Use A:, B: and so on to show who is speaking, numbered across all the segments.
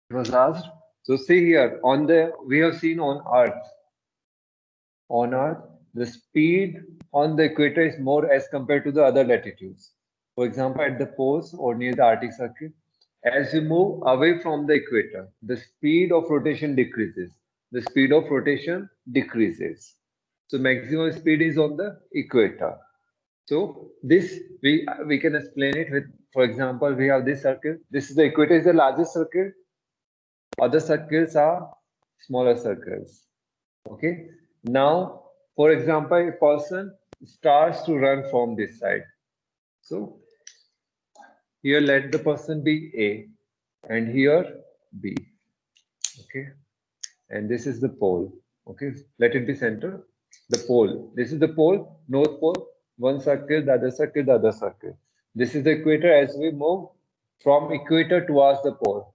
A: It was asked. So see here on the we have seen on Earth, the speed on the equator is more as compared to the other latitudes. For example, at the poles or near the Arctic Circle, as you move away from the equator, the speed of rotation decreases. The speed of rotation decreases. So maximum speed is on the equator. So this we can explain it with, for example, we have this circle. This is the equator is the largest circle. Other circles are smaller circles. Okay. Now, for example, a person starts to run from this side. So here let the person be A and here B. Okay. And this is the pole. Okay. Let it be center. The pole. This is the pole, north pole, one circle, the other circle, the other circle. This is the equator as we move from equator towards the pole.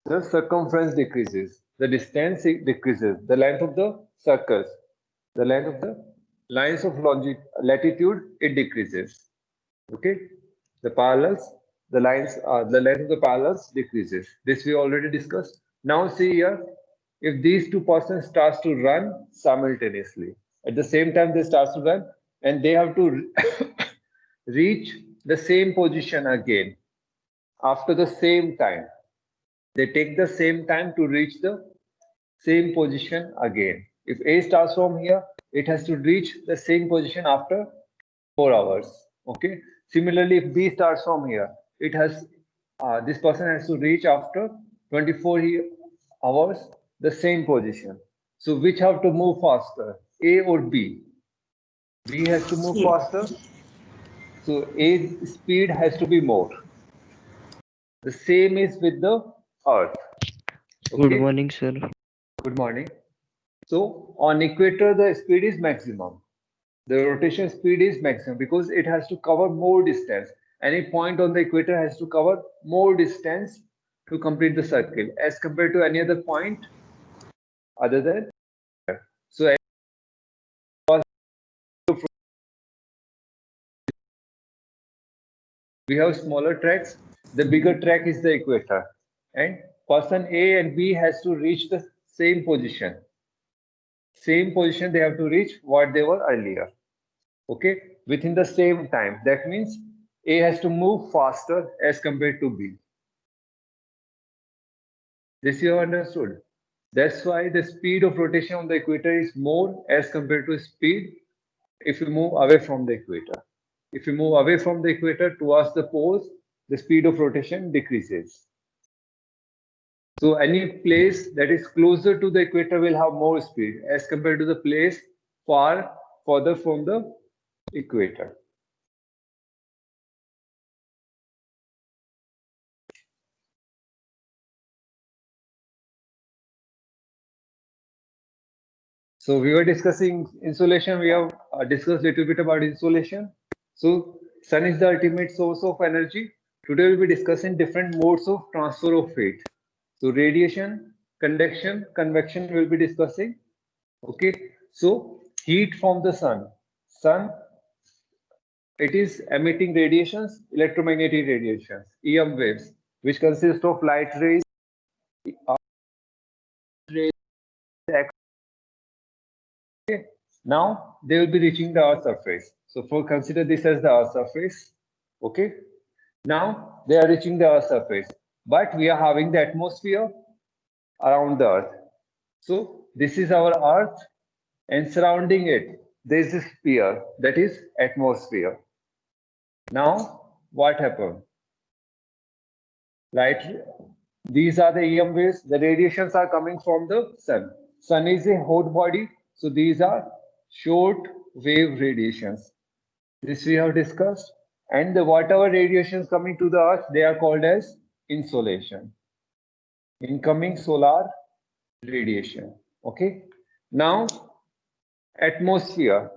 A: The circumference decreases, the distance decreases, the length of the circles, the length of the lines of latitude, it decreases. Okay, the parallels, the lines, the length of the parallels decreases. This we already discussed. Now see here, if these two persons starts to run simultaneously, at the same time they start to run, and they have to reach the same position again after the same time. They take the same time to reach the same position again. If A starts from here, it has to reach the same position after 4 hours. Okay. Similarly, if B starts from here, it has this person has to reach after 24 hours the same position. So which have to move faster, A or B? B has to move
B: Yes.
A: faster. So A speed has to be more. The same is with the Earth.
C: Good
A: Okay.
C: morning, sir.
A: Good morning. So on equator, the speed is maximum. The rotation speed is maximum because it has to cover more distance. Any point on the equator has to cover more distance to complete the circle as compared to any other point other than. So we have smaller tracks. The bigger track is the equator, and person A and B has to reach the same position. Same position they have to reach what they were earlier. Okay, within the same time. That means A has to move faster as compared to B. This you have understood. That's why the speed of rotation on the equator is more as compared to speed if you move away from the equator. If you move away from the equator towards the poles, the speed of rotation decreases. So any place that is closer to the equator will have more speed as compared to the place far further from the equator. So we were discussing insolation. We have discussed a little bit about insolation. So sun is the ultimate source of energy. Today we'll be discussing different modes of transfer of heat. So radiation, conduction, convection we'll be discussing. Okay. So heat from the sun. Sun, it is emitting radiations, electromagnetic radiations, EM waves, which consist of light rays, rays, okay. Now they will be reaching the Earth's surface. So for consider this as the Earth's surface. Okay. Now they are reaching the Earth's surface, but we are having the atmosphere around the Earth. So this is our Earth, and surrounding it there is a sphere that is atmosphere. Now what happened? Light. These are the EM waves. The radiations are coming from the sun. Sun is a hot body, so these are short wave radiations. This we have discussed. And the whatever radiations coming to the earth, they are called as insolation. Incoming solar radiation. Okay. Now, atmosphere.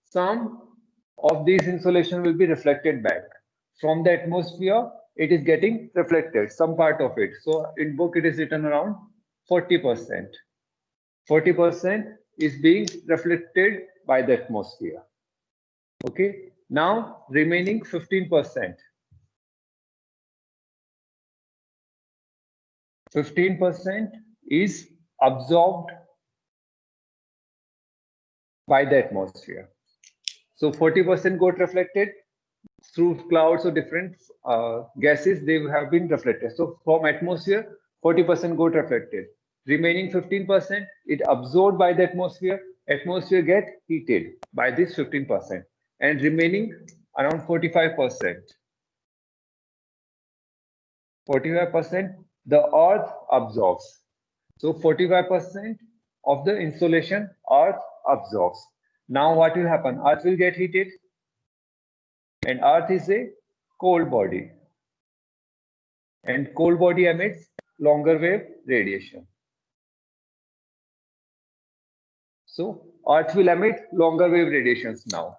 A: Some of these insolation will be reflected back. From the atmosphere, it is getting reflected, some part of it. So in book, it is written around 40%. 40% is being reflected by the atmosphere. Okay. Now remaining 15%. 15% is absorbed by the atmosphere. So 40% got reflected through clouds or different gases, they have been reflected. So from atmosphere, 40% got reflected. Remaining 15%, it absorbed by the atmosphere. Atmosphere get heated by this 15%. And remaining around 45%. 45% the earth absorbs. So 45% of the insolation earth absorbs. Now what will happen? Earth will get heated, and earth is a cold body, and cold body emits longer wave radiation. So earth will emit longer wave radiations now.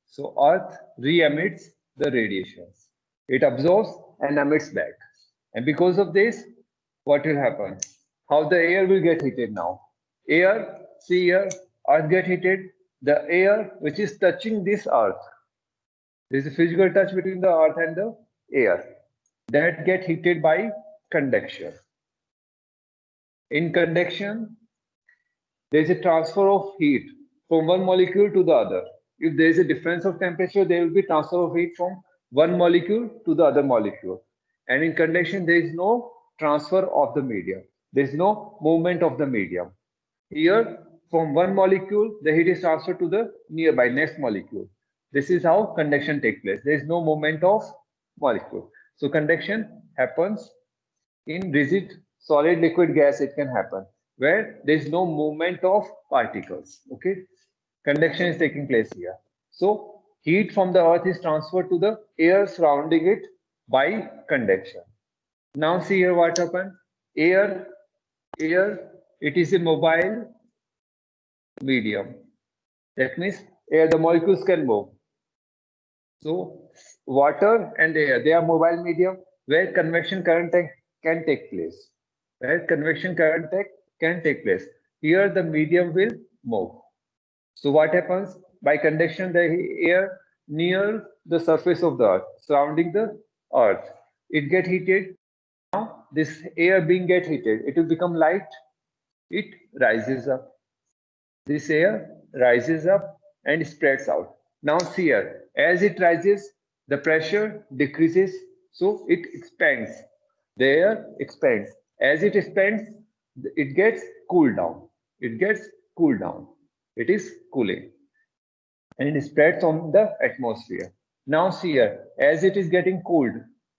A: So earth re-emits the radiations. It absorbs and emits back. And because of this, what will happen? How the air will get heated now? Air, see here, earth get heated. The air which is touching this earth, there is a physical touch between the earth and the air, that get heated by conduction. In conduction, there is a transfer of heat from one molecule to the other. If there is a difference of temperature, there will be transfer of heat from one molecule to the other molecule. And in conduction, there is no transfer of the medium. There is no movement of the medium. Here, from one molecule, the heat is transferred to the nearby next molecule. This is how conduction takes place. There is no movement of molecule. So conduction happens in rigid, solid, liquid, gas. It can happen where there is no movement of particles. Okay, conduction is taking place here. So heat from the earth is transferred to the air surrounding it by conduction. Now see here what happened. Air, it is a mobile medium. That means air, the molecules can move. So water and air, they are mobile medium where convection current can take place. Where convection current can take place. Here the medium will move. So what happens? By conduction, the air near the surface of the earth, surrounding the earth, it get heated. Now this air being get heated, it will become light. It rises up. This air rises up and spreads out. Now see here, as it rises, the pressure decreases, so it expands. The air expands. As it expands, it gets cooled down. It gets cooled down. It is cooling. And it spreads on the atmosphere. Now see here, as it is getting cooled,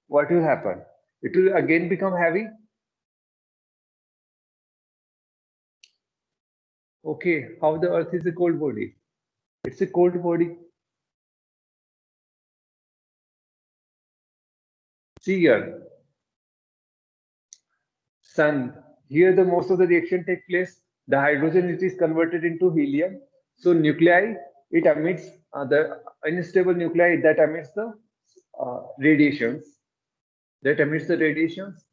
A: what will happen? It will again become heavy. Okay, how the earth is a cold body? It's a cold body. See here, sun. Here the most of the reaction take place. The hydrogen it is converted into helium. So nuclei it emits the unstable nuclei that emits the radiations. That emits the radiations.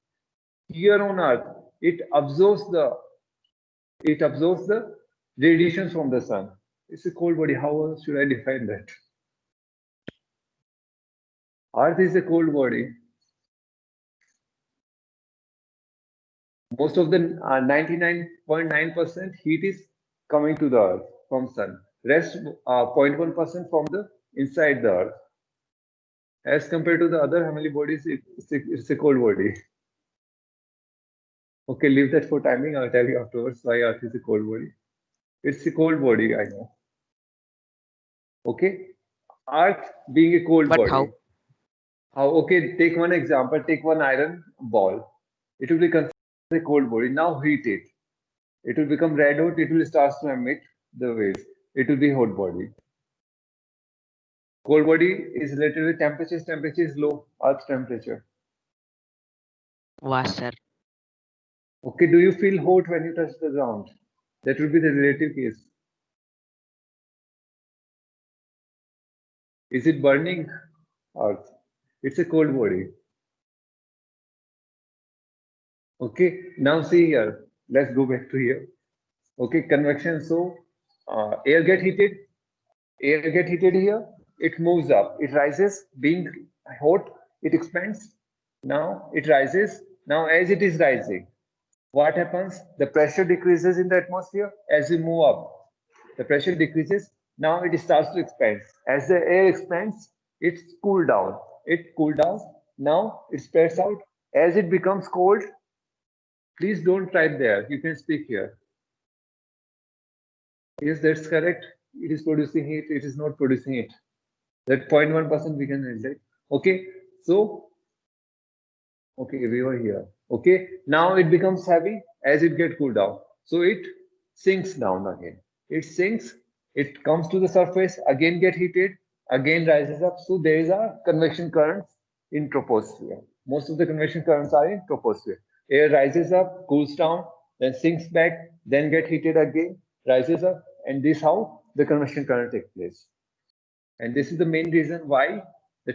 A: Here on Earth, it absorbs the radiations from the sun. It's a cold body. How should I define that? Earth is a cold body. Most of the 99.9% heat is coming to the earth from sun. Rest 0.1% from the inside the earth. As compared to the other heavenly bodies, it's a cold body. Okay, leave that for timing. I'll tell you afterwards why earth is a cold body. It's a cold body, I know. Okay, earth being a cold body.
B: How?
A: How? Okay, take one example. Take one iron ball. It will be considered a cold body. Now heat it. It will become red hot. It will start to emit the waves. It will be hot body. Cold body is related with temperature. Temperature is low. Earth temperature.
B: Was, sir.
A: Okay, do you feel hot when you touch the ground? That will be the relative case. Is it burning Earth? It's a cold body. Okay, now see here. Let's go back to here. Okay, convection. So air get heated. Air get heated here. It moves up. It rises. Being hot, it expands. Now it rises Now, as it is rising, what happens? The pressure decreases in the atmosphere as we move up. The pressure decreases. Now it starts to expand. As the air expands, it cools down. It cools down. Now it spreads out. As it becomes cold, please don't type there. You can speak here. Yes, that's correct. It is producing heat. It is not producing heat. That 0.1% we can reject. Okay. So, okay, we were here. Okay. Now it becomes heavy as it gets cooled down. So it sinks down again. It sinks. It comes to the surface. Again get heated. Again rises up. So there is a convection current in troposphere. Most of the convection currents are in troposphere. Air rises up, cools down, then sinks back, then get heated again, rises up, and this how the convection current takes place. And this is the main reason why the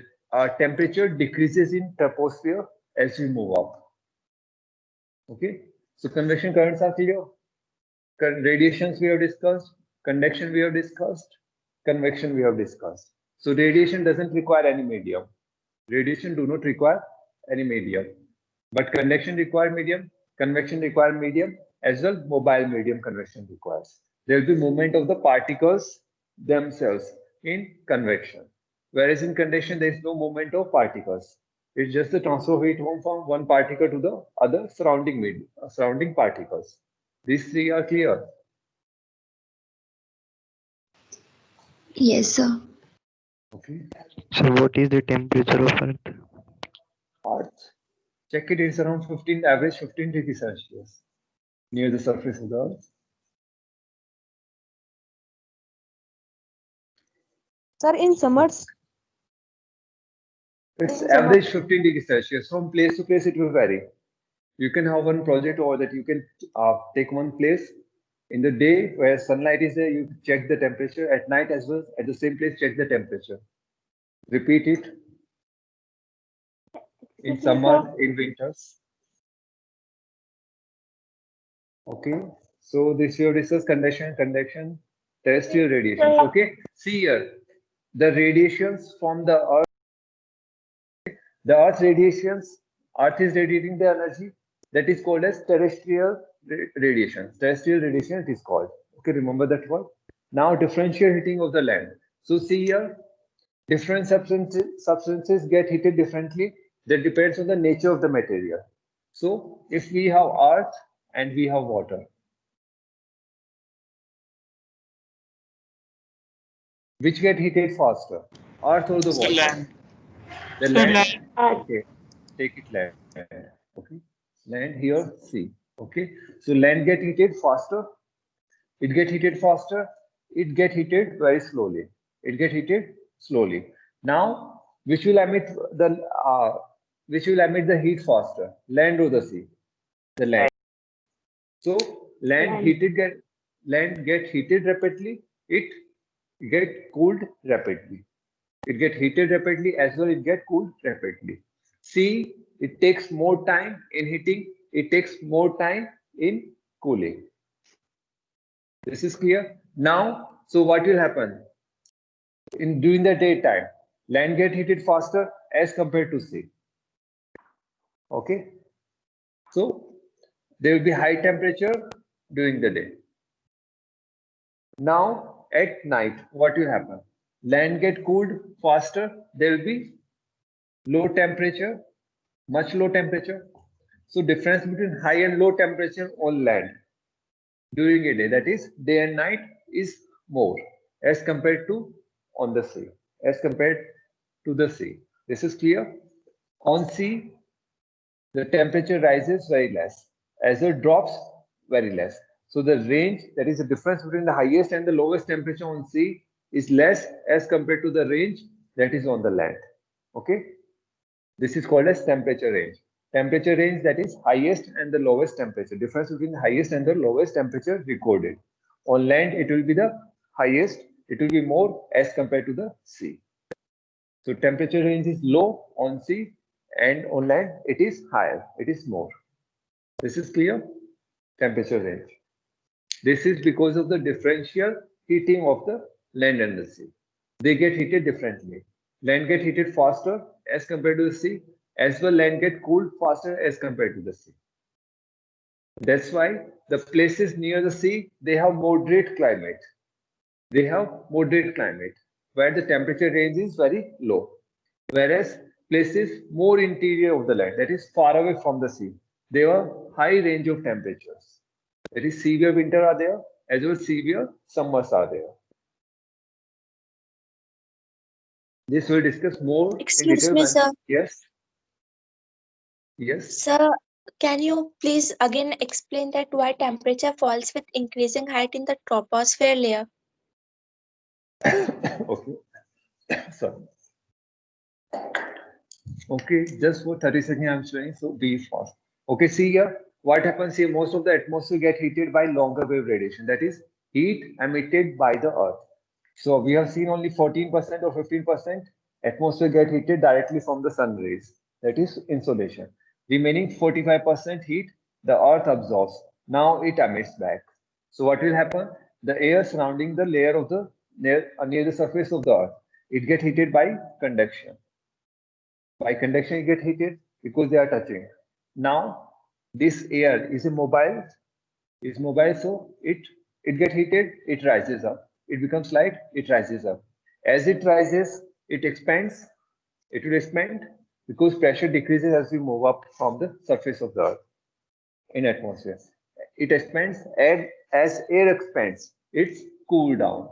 A: temperature decreases in troposphere as we move up. Okay, so convection currents are clear. Radiations we have discussed, conduction we have discussed, convection we have discussed. So radiation doesn't require any medium. Radiation do not require any medium, but conduction require medium, convection require medium, as well mobile medium convection requires. There will be movement of the particles themselves in convection, whereas in conduction there is no movement of particles. It's just the transfer of heat from one particle to the other surrounding medium, surrounding particles. These three are clear.
B: Yes, sir.
A: Okay.
C: So what is the temperature of Earth?
A: Earth. Check it, it's around 15, average 15 degrees Celsius near the surface of the Earth.
D: Sir, in summers,
A: It's
D: in summer,
A: average 15 degrees Celsius. From place to place, it will vary. You can have one project or that you can take one place in the day where sunlight is there, you check the temperature. At night as well, at the same place, check the temperature. Repeat it in
D: excuse me, sir.
A: summer, in winters. Okay. So this year discuss conduction, terrestrial radiations. Okay. See here, the radiations from the Earth radiations, Earth is radiating the energy that is called as terrestrial radiation. Terrestrial radiation it is called. Okay, remember that word. Now differential heating of the land. So see here, different substances get heated differently. That depends on the nature of the material. So if we have earth and we have water, which get heated faster, earth or the water? The land. Okay, take it land. Okay, land here C. Okay, so land get heated faster. It get heated faster. It get heated very slowly. It get heated slowly. Now, which will emit the heat faster? Land or the sea? The land. So land get heated rapidly. It get cooled rapidly. It get heated rapidly as well. It get cooled rapidly. See, it takes more time in heating. It takes more time in cooling. This is clear. Now, so what will happen in during the daytime? Land get heated faster as compared to sea. Okay. So there will be high temperature during the day. Now at night, what will happen? Land get cooled faster. There will be low temperature, much low temperature. So difference between high and low temperature on land during a day, that is day and night, is more as compared to on the sea, as compared to the sea. This is clear. On sea, the temperature rises very less, as it drops very less. So the range, that is the difference between the highest and the lowest temperature on sea, is less as compared to the range that is on the land. Okay. This is called as temperature range. Temperature range, that is highest and the lowest temperature. Difference between the highest and the lowest temperature recorded. On land, it will be the highest. It will be more as compared to the sea. So temperature range is low on sea and on land it is higher. It is more. This is clear. Temperature range. This is because of the differential heating of the land and the sea. They get heated differently. Land get heated faster as compared to the sea, as well land get cooled faster as compared to the sea. That's why the places near the sea, they have moderate climate. They have moderate climate where the temperature range is very low. Whereas places more interior of the land, that is far away from the sea, they have high range of temperatures. That is severe winter are there as well as severe summers are there. This we'll discuss more in
B: Excuse
A: detail
B: me,
A: when,
B: sir.
A: yes, yes.
B: Sir, can you please again explain that why temperature falls with increasing height in the troposphere layer?
A: Okay, sorry. Okay, just for 30 seconds I'm showing, so be fast. Okay, see here, what happens here, most of the atmosphere get heated by longer wave radiation, that is heat emitted by the earth. So we have seen only 14% or 15% atmosphere get heated directly from the sun rays, that is insolation. Remaining 45% heat the earth absorbs, now it emits back. So what will happen? The air surrounding the layer of the near the surface of the earth, it get heated by conduction. By conduction, it get heated because they are touching. Now, this air is mobile, so it get heated, it rises up. It becomes light, it rises up. As it rises, it expands. It will expand because pressure decreases as we move up from the surface of the earth in atmosphere. It expands, and as air expands, it's cool down.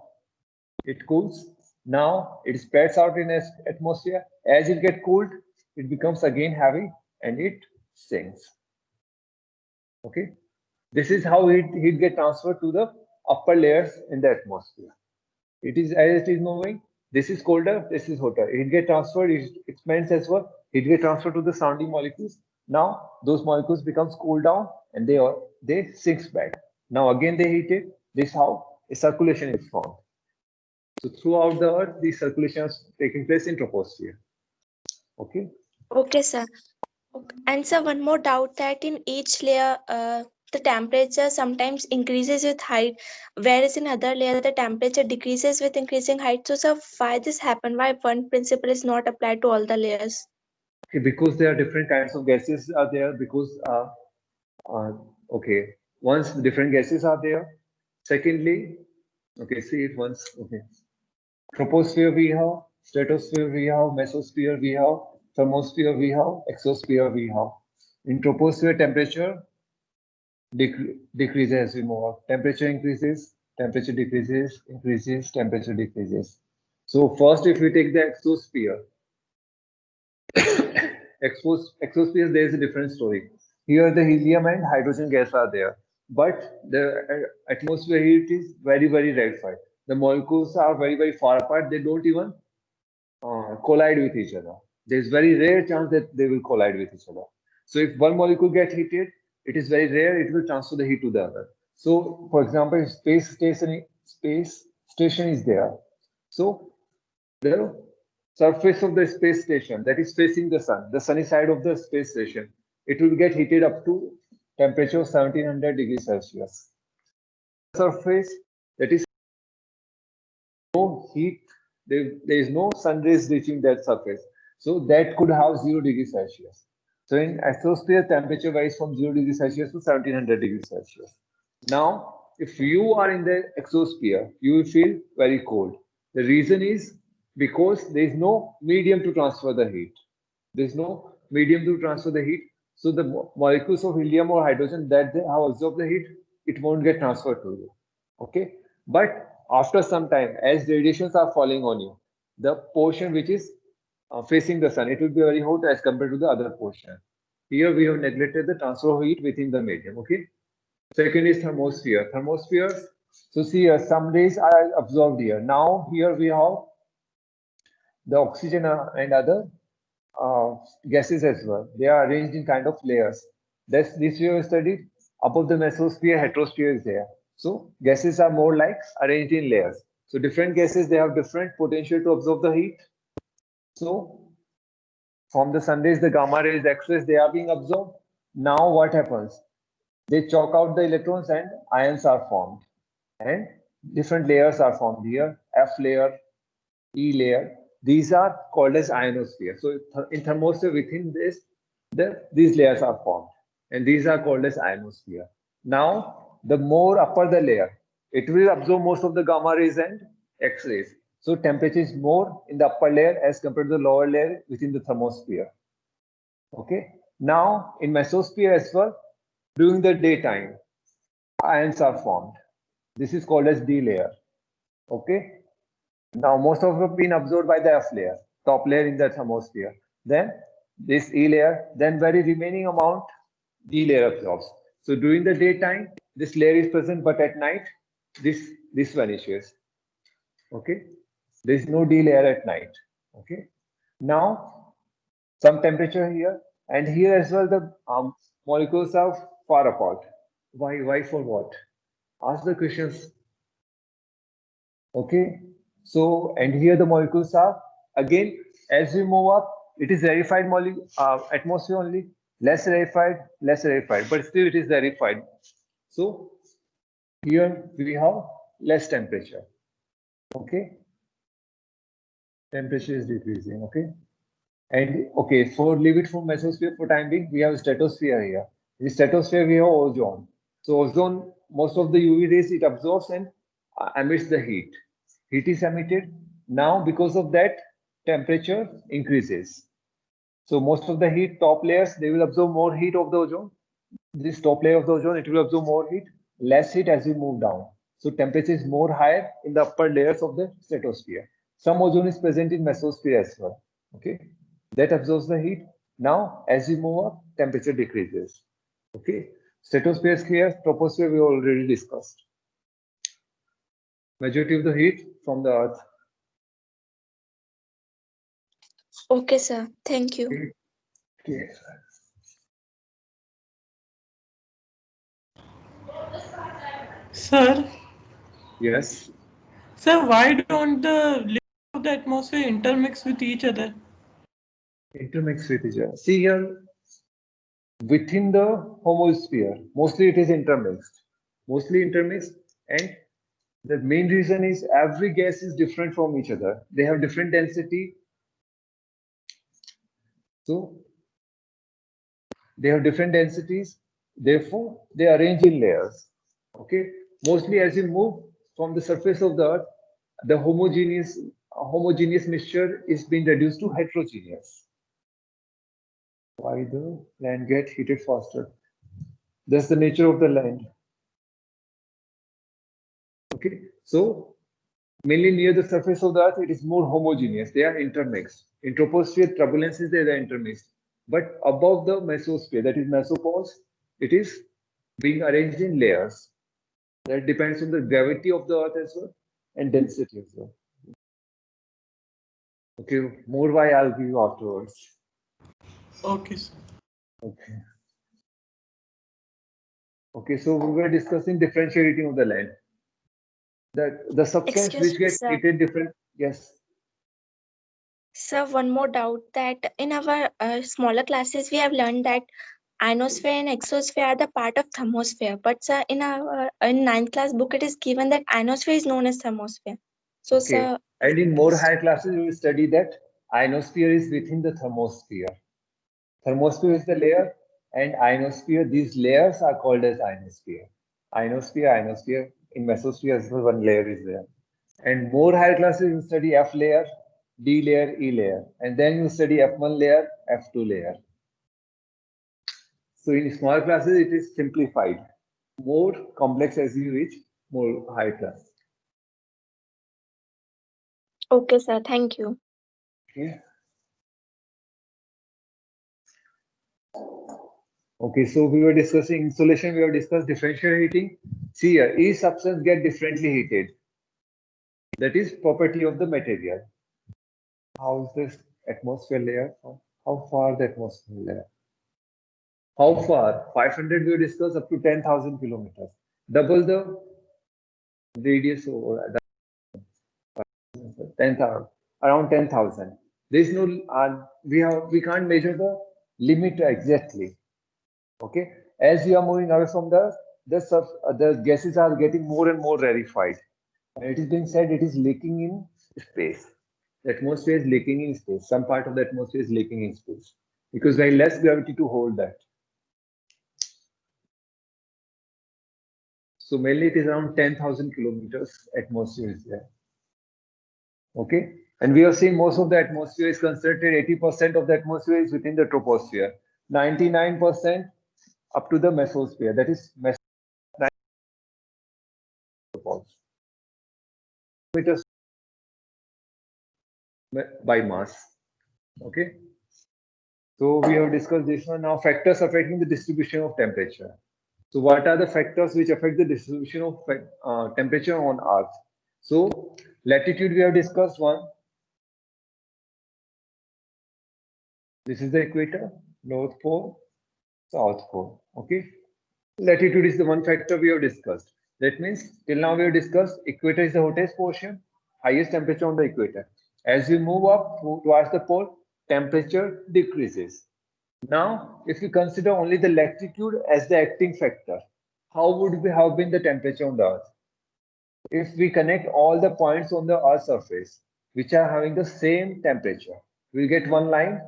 A: It cools. Now it spreads out in the atmosphere. As it gets cooled, it becomes again heavy and it sinks. Okay. This is how heat get transferred to the upper layers in the atmosphere. It is as it is moving. This is colder. This is hotter. It get transferred. It expands as well. It get transferred to the surrounding molecules. Now those molecules becomes cooled down and they sinks back. Now again they heat it. This how a circulation is formed. So throughout the earth, the circulation is taking place in troposphere. Okay.
B: Okay, sir. Okay. And sir, one more doubt that in each layer, the temperature sometimes increases with height, whereas in other layer the temperature decreases with increasing height. So, sir, why this happen? Why one principle is not applied to all the layers?
A: Okay, because there are different kinds of gases are there. Because uh, okay, once different gases are there. Secondly, okay, see it once. Okay, troposphere we have, stratosphere we have, mesosphere we have, thermosphere we have, exosphere we have. In troposphere, temperature decreases as we move up. Temperature increases, temperature decreases, increases, temperature decreases. So first, if we take the exosphere, exosphere, there is a different story. Here, the helium and hydrogen gas are there, but the atmosphere heat is very, very rarefied. The molecules are very, very far apart. They don't even collide with each other. There's very rare chance that they will collide with each other. So if one molecule gets heated, it is very rare it will transfer the heat to the other. So, for example, if space station is there. So the surface of the space station that is facing the sunny side of the space station, it will get heated up to temperature of 1700 degrees Celsius. Surface that is no heat, there is no sun rays reaching that surface. So that could have 0 degrees Celsius. So in exosphere, temperature varies from 0 degrees Celsius to 1700 degrees Celsius. Now, if you are in the exosphere, you will feel very cold. The reason is because there is no medium to transfer the heat. There is no medium to transfer the heat. So the molecules of helium or hydrogen that they have absorbed the heat, it won't get transferred to you. Okay. But after some time, as radiations are falling on you, the portion which is facing the sun, it will be very hot as compared to the other portion. Here we have neglected the transfer of heat within the medium. Okay. Second is thermosphere. Thermosphere. So see here, some rays are absorbed here. Now here we have the oxygen and other gases as well. They are arranged in kind of layers. This we have studied. Above the mesosphere, heterosphere is there. So gases are more like arranged in layers. So different gases, they have different potential to absorb the heat. So from the sun rays, the gamma rays, the X-rays, they are being absorbed. Now what happens? They choke out the electrons and ions are formed. And different layers are formed here. F layer, E layer. these are called as ionosphere. So in thermosphere, within this, these layers are formed, and these are called as ionosphere. Now, the more upper the layer, it will absorb most of the gamma rays and X-rays. So temperature is more in the upper layer as compared to the lower layer within the thermosphere. Okay. Now, in mesosphere as well, during the daytime, ions are formed. This is called as D layer. Okay. Now, most of them have been absorbed by the F layer, top layer in the thermosphere. Then this E layer, then very remaining amount D layer absorbs. So during the daytime, this layer is present, but at night, this vanishes. Okay. There is no D layer at night. Okay. Now, some temperature here, and here as well, the molecules are far apart. Why? Why for what? Ask the questions. Okay. So, and here the molecules are, again, as we move up, it is rarefied atmosphere only, less rarefied, but still it is rarefied. So, here we have less temperature. Okay. Temperature is decreasing. Okay. And okay, for leave it for mesosphere for time being, we have stratosphere here. In the stratosphere, we have ozone. So ozone, most of the UV rays it absorbs and emits the heat. Heat is emitted. Now, because of that, temperature increases. So most of the heat, top layers, they will absorb more heat of the ozone. This top layer of the ozone, it will absorb more heat, less heat as we move down. So temperature is more higher in the upper layers of the stratosphere. Some ozone is present in mesosphere as well. Okay, that absorbs the heat. Now, as we move up, temperature decreases. Okay, stratosphere is clear. Troposphere we already discussed. Majority of the heat from the earth.
B: Okay, sir. Thank you.
A: Okay.
E: Sir,
A: Yes.
E: sir, why don't the layers of the atmosphere intermix with each other?
A: Intermix with each other. See here, within the homosphere, mostly it is intermixed. And the main reason is every gas is different from each other. They have different density. So they have different densities. Therefore, they arrange in layers. Okay. Mostly as you move from the surface of the earth, the homogeneous mixture is being reduced to heterogeneous. Why the land get heated faster? That's the nature of the land. Okay. So mainly near the surface of the earth, it is more homogeneous. They are intermixed. In troposphere, turbulences, they are intermixed. But above the mesosphere, that is mesopause, it is being arranged in layers. That depends on the gravity of the earth as well and density as well. Okay, more why I'll give you afterwards.
E: Okay, sir.
A: Okay. Okay, so we were discussing differential heating of the land. The substance
B: Excuse
A: which
B: me,
A: gets
B: sir.
A: heated different. Yes.
B: Sir, one more doubt that in our smaller classes we have learned that ionosphere and exosphere are the part of thermosphere. But sir, in our in ninth class book, it is given that ionosphere is known as thermosphere. So,
A: Okay.
B: sir,
A: And in more higher classes, we will study that ionosphere is within the thermosphere. Thermosphere is the layer, and ionosphere, these layers are called as ionosphere. Ionosphere. In mesosphere as well, one layer is there. And more higher classes, you study F layer, D layer, E layer. And then you study F1 layer, F2 layer. So in small classes, it is simplified. More complex as you reach more high class.
B: okay, sir. Thank you.
A: Okay. Okay, so we were discussing insulation, we have discussed differential heating. See here, each substance get differently heated. That is property of the material. How is this atmosphere layer? How far the atmosphere layer? How far? 500 we discussed up to 10,000 kilometers. Double the radius over 10,000, around 10,000. There is no, we can't measure the limit exactly. Okay, as you are moving away from the gases are getting more and more rarefied, and it is being said it is leaking in space. The atmosphere is leaking in space. Some part of the atmosphere is leaking in space because there is less gravity to hold that. So mainly it is around 10,000 kilometers atmosphere is there. Okay. And we have seen most of the atmosphere is concentrated, 80% of the atmosphere is within the troposphere, 99% up to the mesosphere, that is meters by mass. Okay. So we have discussed this one. Now factors affecting the distribution of temperature. So what are the factors which affect the distribution of temperature on Earth? So latitude we have discussed one. This is the equator, North Pole, South Pole. Okay. Latitude is the one factor we have discussed. That means till now we have discussed equator is the hottest portion, highest temperature on the equator. As we move up towards the pole, temperature decreases. Now, if we consider only the latitude as the acting factor, how would we have been the temperature on the Earth? If we connect all the points on the Earth's surface, which are having the same temperature, we'll get one line.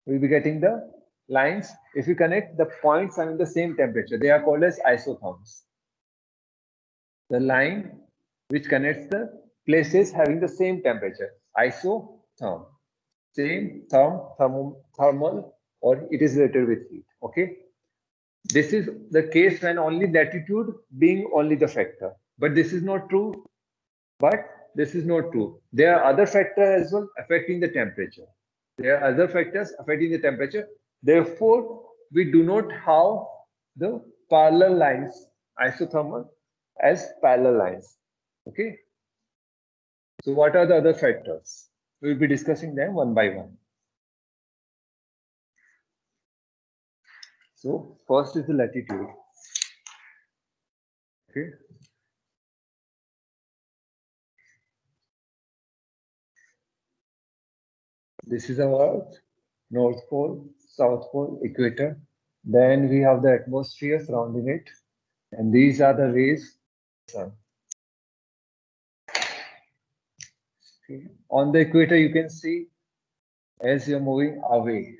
A: We'll be getting the lines. If we connect the points having the same temperature, they are called as isotherms. The line which connects the places having the same temperature, isotherm. Same thermal, or it is related with heat. Okay. This is the case when only latitude being only the factor. But this is not true. There are other factors as well affecting the temperature. Therefore, we do not have the parallel lines, isothermal, as parallel lines. Okay. So what are the other factors? We will be discussing them one by one. So first is the latitude. Okay. This is our Earth, North Pole, South Pole, equator. Then we have the atmosphere surrounding it. And these are the rays of the sun. Okay. On the equator, you can see as you're moving away.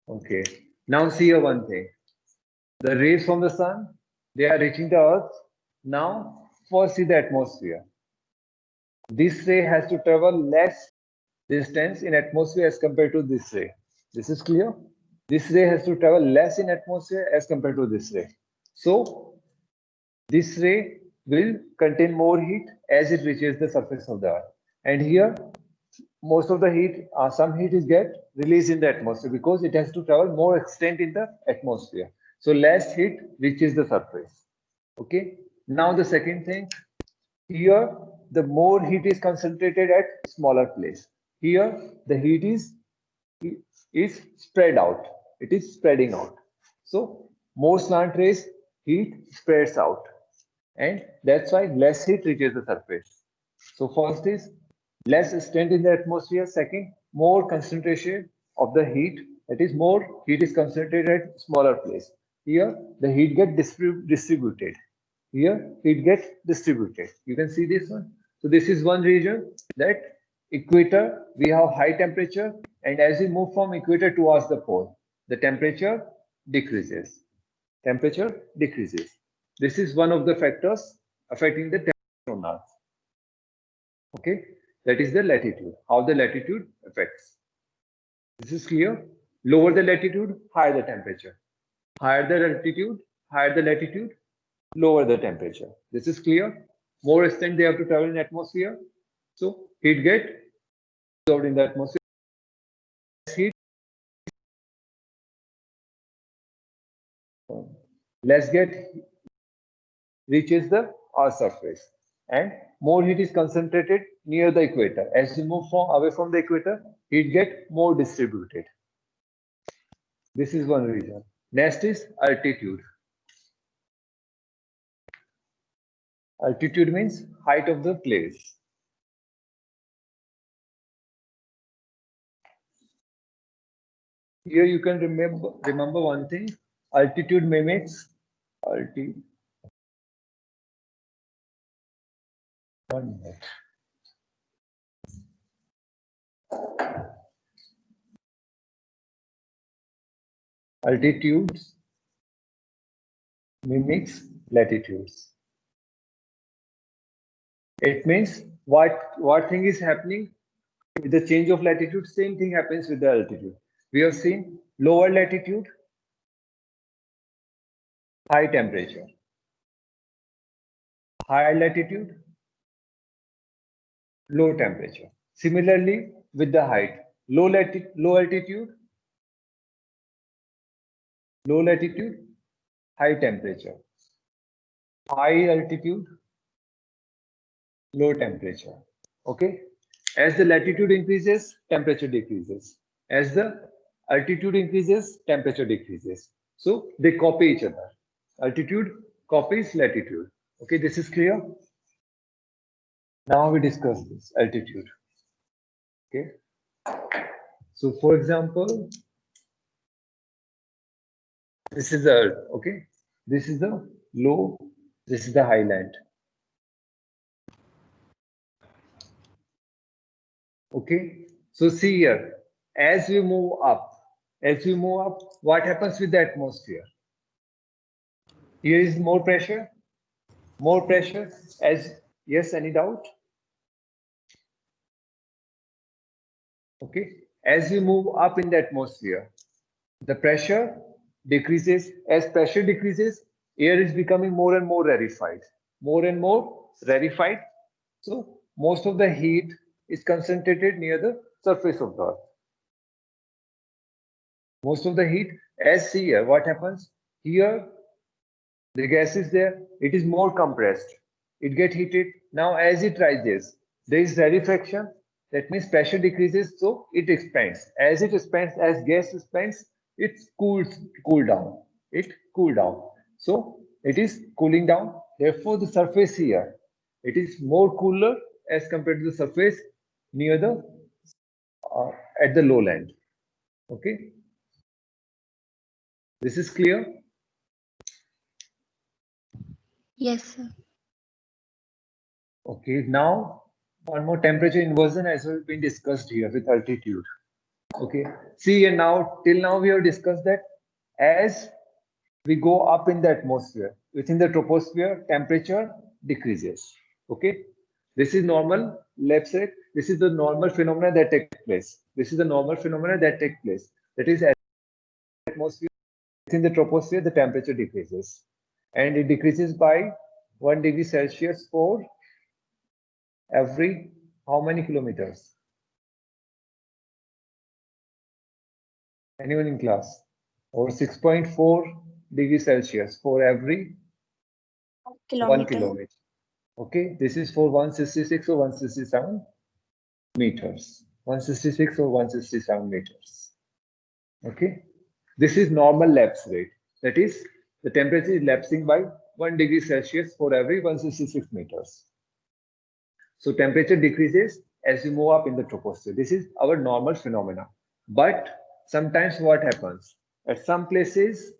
A: Okay. Now see here one thing. The rays from the sun, they are reaching the Earth. Now, first see the atmosphere. This ray has to travel less distance in atmosphere as compared to this ray. This is clear? This ray has to travel less in atmosphere as compared to this ray. So, this ray will contain more heat as it reaches the surface of the Earth. And here, most of the heat, some heat is get released in the atmosphere because it has to travel more extent in the atmosphere. So less heat reaches the surface. Okay. Now the second thing, here the more heat is concentrated at smaller place. Here the heat is spread out. It is spreading out. So more slant rays, heat spreads out, and that's why less heat reaches the surface. So first is less extent in the atmosphere. Second, more concentration of the heat. That is, more heat is concentrated at smaller place. Here, the heat get distributed. Here, heat gets distributed. You can see this one. So this is one region that equator, we have high temperature, and as we move from equator towards the pole, the temperature decreases. Temperature decreases. This is one of the factors affecting the temperature on Earth. Okay, that is the latitude, how the latitude affects. This is clear. Lower the latitude, higher the temperature. Higher the altitude, higher the latitude, lower the temperature. This is clear. More extent they have to travel in atmosphere. So heat get absorbed in the atmosphere. Heat less get reaches the Earth's surface, and more heat is concentrated near the equator. As you move away from the equator, heat get more distributed. This is one reason. Next is altitude. Altitude means height of the place. Here you can remember one thing. Altitude mimics Altitude. 1 minute. Altitudes mimics latitudes. It means what thing is happening with the change of latitude? Same thing happens with the altitude. We have seen lower latitude, high temperature. Higher latitude, low temperature. Similarly, with the height, low altitude, high temperature. High altitude, low temperature. Okay. As the latitude increases, temperature decreases. As the altitude increases, temperature decreases. So they copy each other. Altitude copies latitude. Okay, this is clear. Now we discuss this altitude. Okay. So for example, this is the earth. Okay. This is the low. This is the highland. Okay. So see here, as we move up, what happens with the atmosphere? Here is more pressure. As yes, any doubt? Okay. As we move up in the atmosphere, the pressure decreases. As pressure decreases, air is becoming more and more rarefied. So most of the heat is concentrated near the surface of the earth. Most of the heat, as see here, what happens? Here, the gas is there, it is more compressed. It gets heated. Now, as it rises, there is rarefaction. That means pressure decreases, so it expands. As it expands, as gas expands, it cool down. So it is cooling down. Therefore, the surface here, it is more cooler as compared to the surface near the at the lowland. Okay, this is clear.
F: Yes, sir.
A: Okay, now one more temperature inversion as well been discussed here with altitude. Okay, see and now till now we have discussed that as we go up in the atmosphere, within the troposphere, temperature decreases. Okay, this is normal. Let's say this is the normal phenomena that take place. That is, atmosphere within the troposphere, the temperature decreases, and it decreases by 1 degree Celsius for every how many kilometers? Anyone in class? Or 6.4 degrees Celsius for every 1 kilometer. Okay, this is for 166 or 167 meters. 166 or 167 meters. Okay, this is normal lapse rate. That is, the temperature is lapsing by 1 degree Celsius for every 166 meters. So temperature decreases as we move up in the troposphere. This is our normal phenomena. But sometimes what happens? At some places,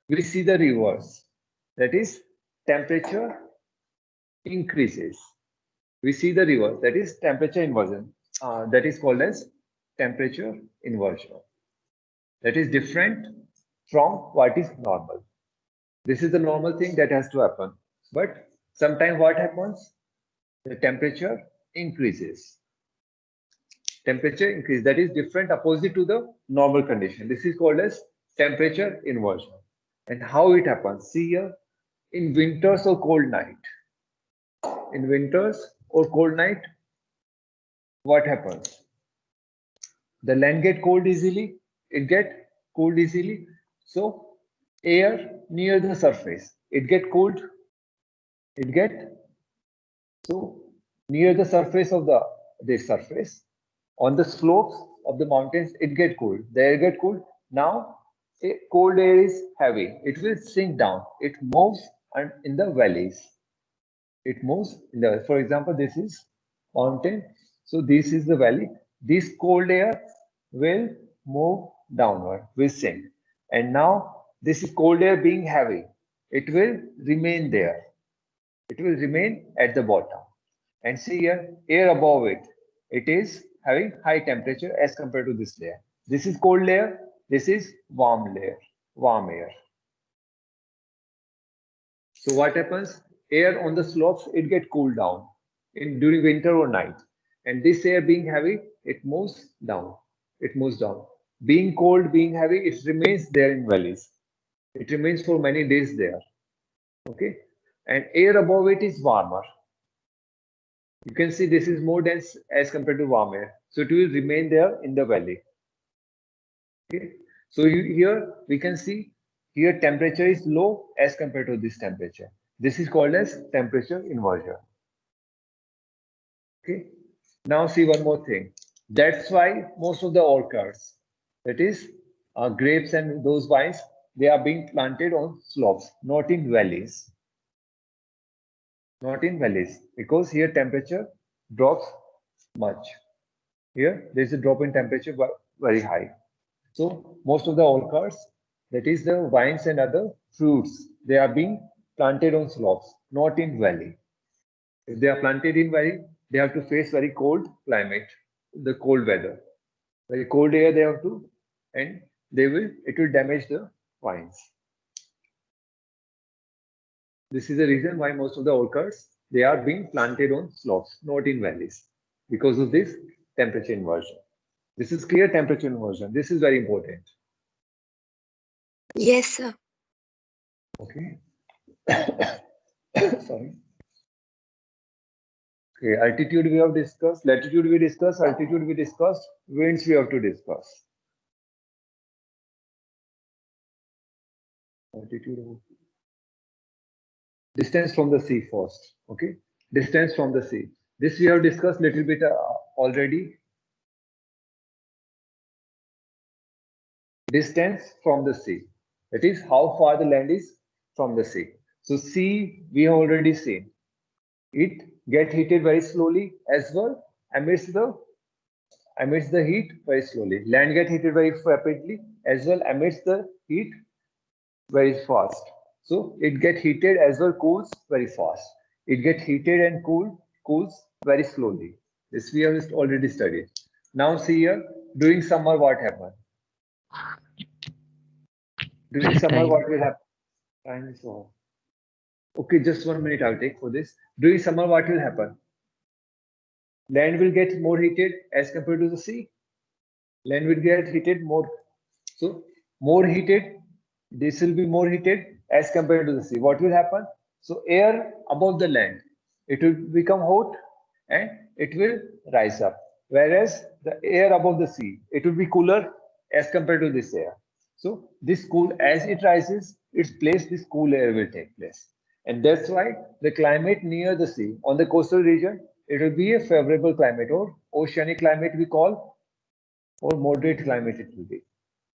A: we see the reverse. That is, temperature increases. We see the reverse. That is temperature inversion. That is called as temperature inversion. That is different from what is normal. This is the normal thing that has to happen. But sometimes what happens? The temperature increases. That is different, opposite to the normal condition. This is called as temperature inversion. And how it happens? See here, in winters or cold night. What happens? The land get cold easily. It get cooled easily. So air near the surface, it get cooled. So near the surface of this surface, on the slopes of the mountains, it get cooled. The air get cooled. Now, cold air is heavy. It will sink down. It moves in the valleys. For example, this is mountain. So this is the valley. This cold air will move downward, will sink. And now this is cold air being heavy. it will remain there. It will remain at the bottom. And see here, air above it, it is having high temperature as compared to this layer. This is cold layer, this is warm layer, warm air. So what happens? Air on the slopes, it get cooled down during winter or night. And this air being heavy, it moves down. It moves down. Being cold, being heavy, it remains there in valleys. It remains for many days there. Okay. And air above it is warmer. You can see this is more dense as compared to warm air. So it will remain there in the valley. Okay. So here we can see here temperature is low as compared to this temperature. This is called as temperature inversion. Okay. Now see one more thing. That's why most of the orchards, that is grapes and those vines, they are being planted on slopes, not in valleys. Not in valleys, because here temperature drops much. Here there is a drop in temperature very high. So most of the orchards, that is the vines and other fruits, they are being planted on slopes, not in valley. If they are planted in valley, they have to face very cold climate, the cold weather, very cold air they have to, and it will damage the vines. This is the reason why most of the orchards, they are being planted on slopes, not in valleys, because of this temperature inversion. This is clear temperature inversion. This is very important.
B: Yes, sir.
A: Okay. Sorry. Okay, altitude we have discussed, latitude we discussed, altitude we discussed, winds we have to discuss. Altitude. Distance from the sea first. Okay. Distance from the sea. This we have discussed little bit already. Distance from the sea. That is how far the land is from the sea. So sea we have already seen. It get heated very slowly as well amidst the heat very slowly. Land get heated very rapidly as well amidst the heat very fast. So it get heated as well cools very fast. It get heated and cools very slowly. This we have already studied. Now see here, during summer what happens? During summer what will happen? Time is over. Okay, just 1 minute I'll take for this. During summer what will happen? Land will get more heated as compared to the sea. Land will get heated more. So more heated, this will be more heated as compared to the sea. What will happen? So air above the land, it will become hot and it will rise up. Whereas the air above the sea, it will be cooler as compared to this air. So this cool, as it rises, its place, this cool air will take place. And that's why the climate near the sea, on the coastal region, it will be a favorable climate, or oceanic climate we call, or moderate climate it will be.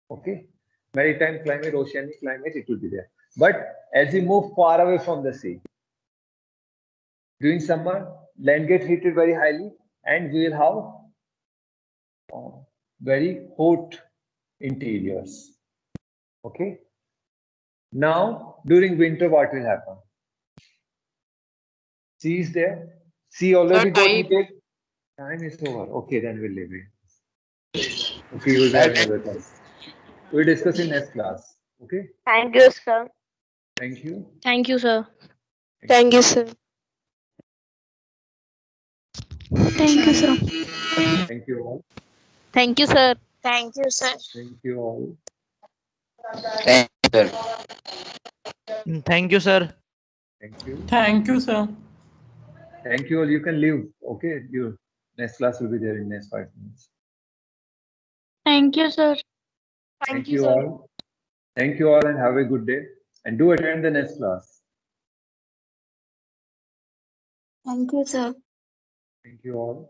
A: Okay. Maritime climate, oceanic climate, it will be there. But as we move far away from the sea, during summer, land gets heated very highly and we will have very hot interiors. Okay. Now, during winter, what will happen? Sea is there. Sea already got heated. Time is over. Okay, then we'll leave it. Okay, we'll have another class. We'll discuss in next class. Okay.
D: Thank you, sir.
A: Thank you.
F: Thank you, sir.
D: Thank you, sir.
F: Thank you, sir.
A: Thank you all.
F: Thank you, sir.
B: Thank you, sir.
A: Thank you all.
C: Thank you, sir.
A: Thank you.
E: Thank you, sir.
A: Thank you all. You can leave. Okay. Your next class will be there in next 5 minutes.
F: Thank you, sir.
A: Thank you all. Thank you all and have a good day. And do attend the next class.
B: Thank you, sir.
A: Thank you all.